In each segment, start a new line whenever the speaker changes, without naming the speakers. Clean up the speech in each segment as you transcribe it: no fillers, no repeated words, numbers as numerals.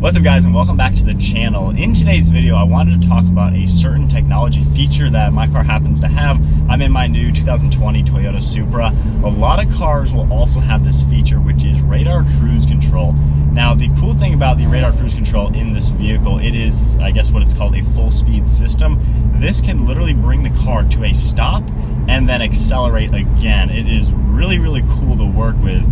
What's up guys, and welcome back to the channel. In today's video, I wanted to talk about a certain technology feature that my car happens to have. I'm in my new 2020 Toyota Supra. A lot of cars will also have this feature, which is radar cruise control. Now, the cool thing about the radar cruise control in this vehicle, it is, I guess what it's called, a full speed system. This can literally bring the car to a stop and then accelerate again. It is really, really cool to work with.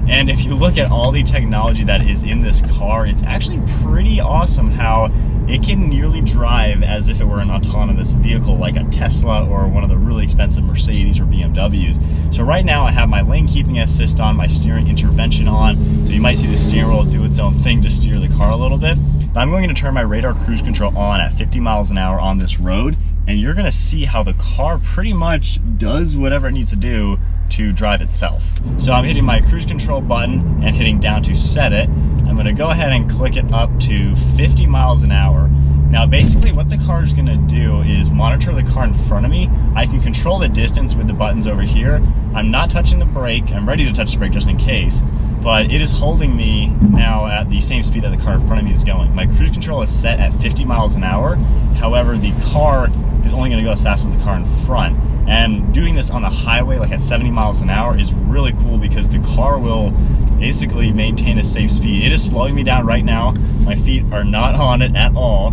And if you look at all the technology that is in this car, it's actually pretty awesome how it can nearly drive as if it were an autonomous vehicle like a Tesla or one of the really expensive Mercedes or BMWs. So right now I have my lane keeping assist on, my steering intervention on, so you might see the steering wheel do its own thing to steer the car a little bit. But I'm going to turn my radar cruise control on at 50 miles an hour on this road, and you're gonna see how the car pretty much does whatever it needs to do to drive itself. So I'm hitting my cruise control button and hitting down to set it. I'm gonna go ahead and click it up to 50 miles an hour. Now basically what the car is gonna do is monitor the car in front of me. I can control the distance with the buttons over here. I'm not touching the brake. I'm ready to touch the brake just in case, but it is holding me now at the same speed that the car in front of me is going. My cruise control is set at 50 miles an hour. However, the car is only gonna go as fast as the car in front. And doing this on the highway, like at 70 miles an hour, is really cool because the car will basically maintain a safe speed. It is slowing me down right now. My feet are not on it at all.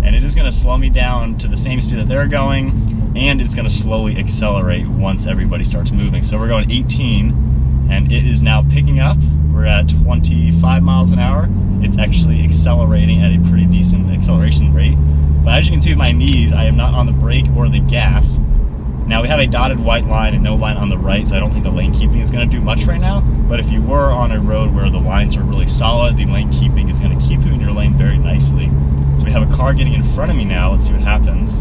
And it is gonna slow me down to the same speed that they're going, and it's gonna slowly accelerate once everybody starts moving. So we're going 18, and it is now picking up. We're at 25 miles an hour. It's actually accelerating at a pretty decent acceleration rate. But as you can see with my knees, I am not on the brake or the gas. Now we have a dotted white line and no line on the right, so I don't think the lane keeping is going to do much right now. But if you were on a road where the lines are really solid, the lane keeping is going to keep you in your lane very nicely. So we have a car getting in front of me now. Let's see what happens.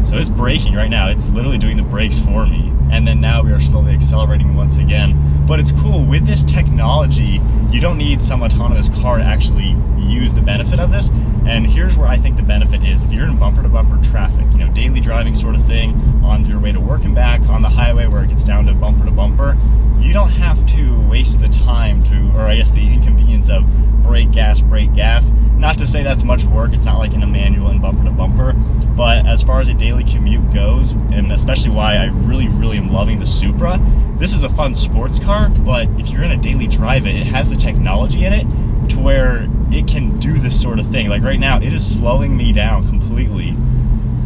So it's braking right now. It's literally doing the brakes for me. And then now we are slowly accelerating once again. But it's cool, with this technology, you don't need some autonomous car to actually use the benefit of this. And here's where I think the benefit is. If you're in bumper-to-bumper traffic, you know, daily driving sort of thing, on your way to work and back, on the highway where it gets down to bumper-to-bumper, you don't have to waste the time to, or I guess the inconvenience of brake, gas, brake, gas. Not to say that's much work. It's not like in a manual and bumper-to-bumper. But as far as a daily commute goes, and especially why I really, really am loving the Supra, this is a fun sports car, but if you're gonna daily drive it, it has the technology in it to where it can do this sort of thing. Like right now, it is slowing me down completely.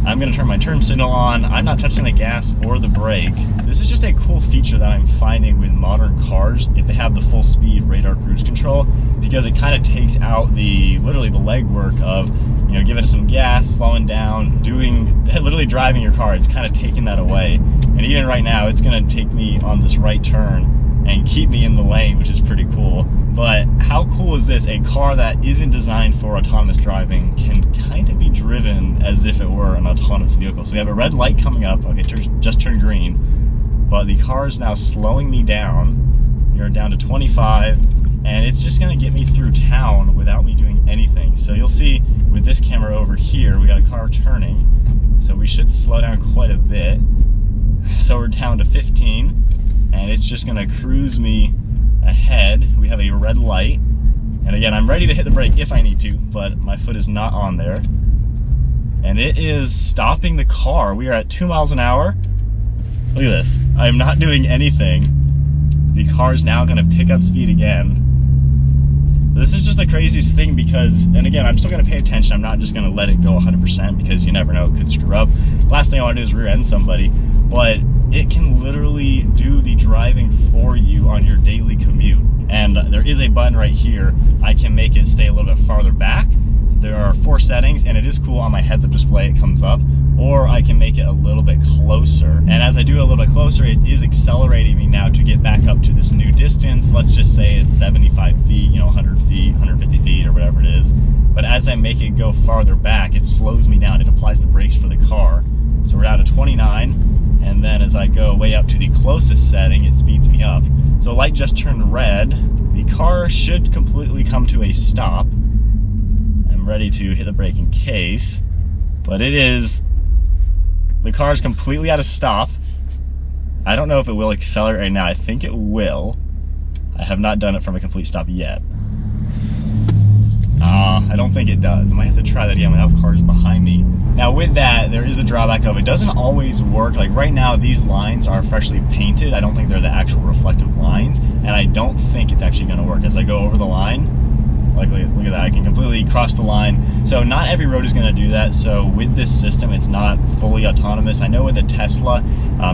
I'm gonna turn my turn signal on. I'm not touching the gas or the brake. This is just a cool feature that I'm finding with modern cars if they have the full speed radar cruise control, because it kind of takes out literally the legwork of, you know, giving it some gas, slowing down, literally driving your car. It's kind of taking that away. And even right now, it's gonna take me on this right turn and keep me in the lane, which is pretty cool. But how cool is this? A car that isn't designed for autonomous driving can kind of be driven as if it were an autonomous vehicle. So we have a red light coming up. Okay, just turned green. But the car is now slowing me down. We are down to 25, and it's just gonna get me through town without me doing anything. So you'll see with this camera over here, we got a car turning. So we should slow down quite a bit. So we're down to 15. And it's just gonna cruise me ahead. We have a red light. And again, I'm ready to hit the brake if I need to, but my foot is not on there. And it is stopping the car. We are at 2 miles an hour. Look at this. I'm not doing anything. The car is now gonna pick up speed again. This is just the craziest thing because, and again, I'm still gonna pay attention. I'm not just gonna let it go 100% because you never know, it could screw up. Last thing I wanna do is rear end somebody, but it can literally do the driving for you on your daily commute. And there is a button right here. I can make it stay a little bit farther back. There are 4 settings, and it is cool on my heads-up display, it comes up, or I can make it a little bit closer. And as I do it a little bit closer, it is accelerating me now to get back up to this new distance. Let's just say it's 75 feet, you know, 100 feet, 150 feet, or whatever it is. But as I make it go farther back, it slows me down. It applies the brakes for the car. So we're down to 29. And then as I go way up to the closest setting, it speeds me up. So light just turned red. The car should completely come to a stop. I'm ready to hit the brake in case, but the car is completely at a stop. I don't know if it will accelerate right now. I think it will. I have not done it from a complete stop yet. I don't think it does. I might have to try that again without cars behind me. Now with that, there is a drawback of it doesn't always work. Like right now, these lines are freshly painted. I don't think they're the actual reflective lines, and I don't think it's actually gonna work. As I go over the line, like look at that, I can completely cross the line. So not every road is gonna do that. So with this system, it's not fully autonomous. I know with the Tesla,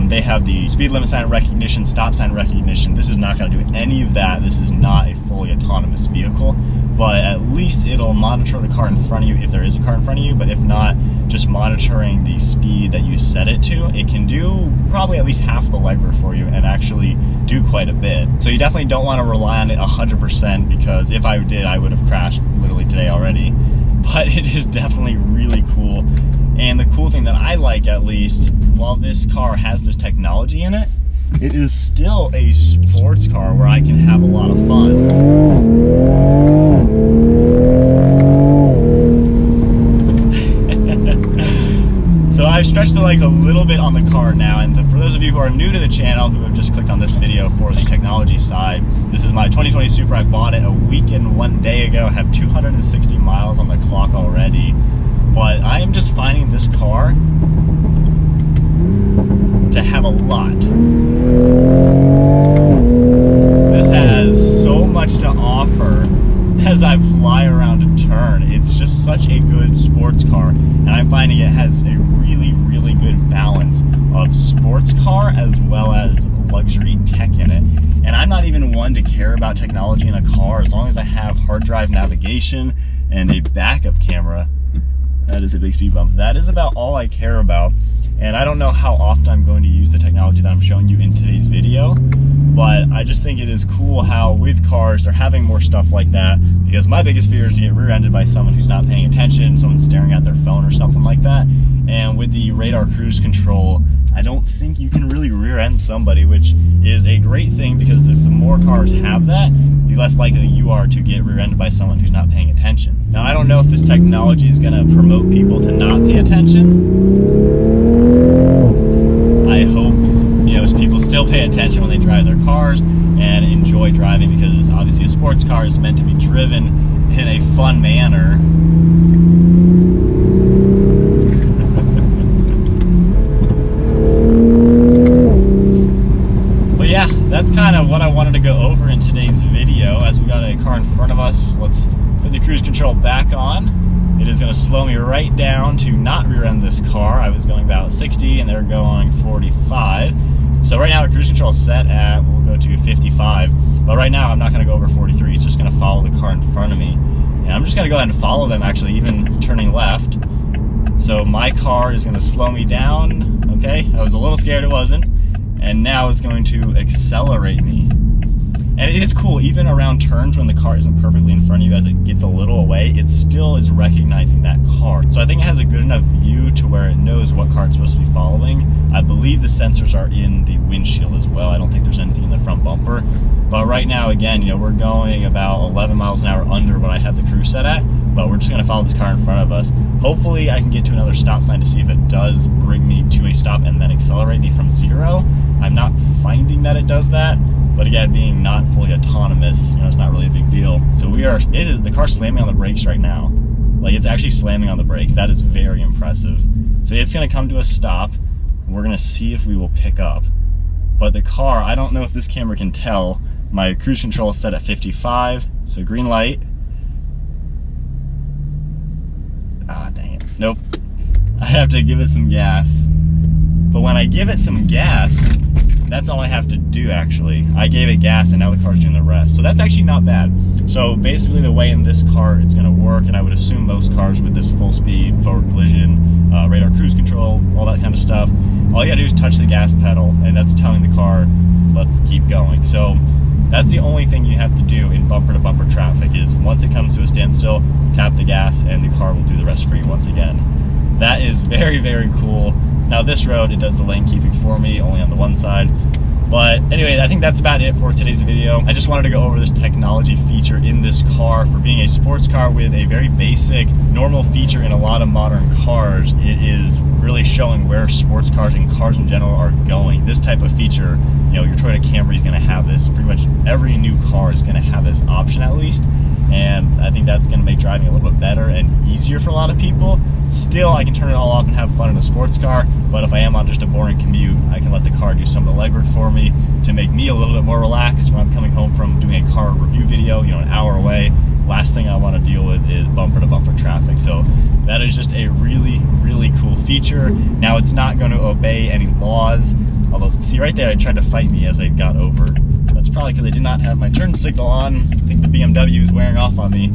they have the speed limit sign recognition, stop sign recognition. This is not gonna do any of that. This is not a fully autonomous vehicle, but at least it'll monitor the car in front of you if there is a car in front of you. But if not, just monitoring the speed that you set it to, it can do probably at least half the legwork for you and actually do quite a bit. So you definitely don't want to rely on it 100%, because if I did, I would have crashed literally today already. But it is definitely really cool. And the cool thing that I like, at least, while this car has this technology in it, it is still a sports car where I can have a lot of fun. So I've stretched the legs a little bit on the car now, and for those of you who are new to the channel who have just clicked on this video for the technology side, this is my 2020 Supra. I bought it a week and 1 day ago. I have 260 miles on the clock already, but I am just finding this car to have a lot. This has so much to offer as I fly around a turn. It's just such a good sports car, and I'm finding it has a really good balance of sports car as well as luxury tech in it. And I'm not even one to care about technology in a car, as long as I have hard drive navigation and a backup camera. That is a big speed bump. That is about all I care about. And I don't know how often I'm going to use the technology that I'm showing you in today's video, but I just think it is cool how with cars they're having more stuff like that, because my biggest fear is to get rear-ended by someone who's not paying attention, someone staring at their phone or something like that. And with the radar cruise control, I don't think you can really rear-end somebody, which is a great thing, because if the more cars have that, the less likely you are to get rear-ended by someone who's not paying attention. Now, I don't know if this technology is going to promote people to not pay attention. I hope, people still pay attention when they drive their cars and enjoy driving, because obviously a sports car is meant to be driven in a fun manner. But yeah, that's kind of what I wanted to go over in today's video. As we got a car in front of us, let's put the cruise control back on. It is going to slow me right down to not rear-end this car. I was going about 60 and they're going 45. So right now the cruise control is set at, we'll go to 55. But right now I'm not going to go over 43. It's just going to follow the car in front of me. And I'm just going to go ahead and follow them, actually, even turning left. So my car is going to slow me down. Okay, I was a little scared it wasn't. And now it's going to accelerate me. And it is cool, even around turns when the car isn't perfectly in front of you, as it gets a little away, it still is recognizing that car. So I think it has a good enough view to where it knows what car it's supposed to be following. I believe the sensors are in the windshield as well. I don't think there's anything in the front bumper. But right now, again, we're going about 11 miles an hour under what I have the cruise set at, but we're just gonna follow this car in front of us. Hopefully I can get to another stop sign to see if it does bring me to a stop and then accelerate me from 0. I'm not finding that it does that. But again, being not fully autonomous, it's not really a big deal. So the car's slamming on the brakes right now. Like, it's actually slamming on the brakes. That is very impressive. So it's gonna come to a stop. We're gonna see if we will pick up. But the car, I don't know if this camera can tell, my cruise control is set at 55, so green light. Ah, dang it. Nope. I have to give it some gas. But when I give it some gas, that's all I have to do, actually. I gave it gas and now the car's doing the rest. So that's actually not bad. So basically the way in this car it's gonna work, and I would assume most cars with this full speed, forward collision, radar cruise control, all that kind of stuff, all you gotta do is touch the gas pedal, and that's telling the car, let's keep going. So that's the only thing you have to do in bumper to bumper traffic, is once it comes to a standstill, tap the gas and the car will do the rest for you once again. That is very cool. Now this road, it does the lane keeping for me, only on the one side. But anyway, I think that's about it for today's video. I just wanted to go over this technology feature in this car. For being a sports car with a very basic, normal feature in a lot of modern cars, it is really showing where sports cars and cars in general are going. This type of feature, your Toyota Camry is going to have this. Pretty much every new car is going to have this option at least. and I think that's going to make driving a little bit better and easier for a lot of people. Still, I can turn it all off and have fun in a sports car, but if I am on just a boring commute, I can let the car do some of the legwork for me to make me a little bit more relaxed when I'm coming home from doing a car review video, you know, an hour away. Last thing I want to deal with is bumper to bumper traffic. So that is just a really, really cool feature. Now, it's not going to obey any laws, although see right there, it tried to fight me as I got over. That's probably because I did not have my turn signal on. I think the BMW is wearing off on me,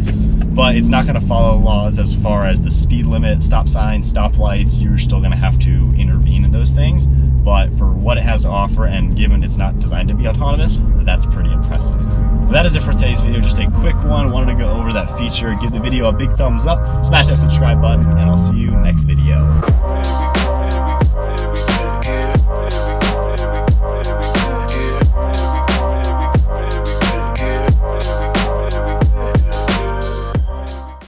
but it's not going to follow laws as far as the speed limit, stop signs, stop lights. You're still going to have to intervene in those things, but for what it has to offer, and given it's not designed to be autonomous, that's pretty impressive. But that is it for today's video, just a quick one. Wanted to go over that feature, give the video a big thumbs up, smash that subscribe button, and I'll see you next video.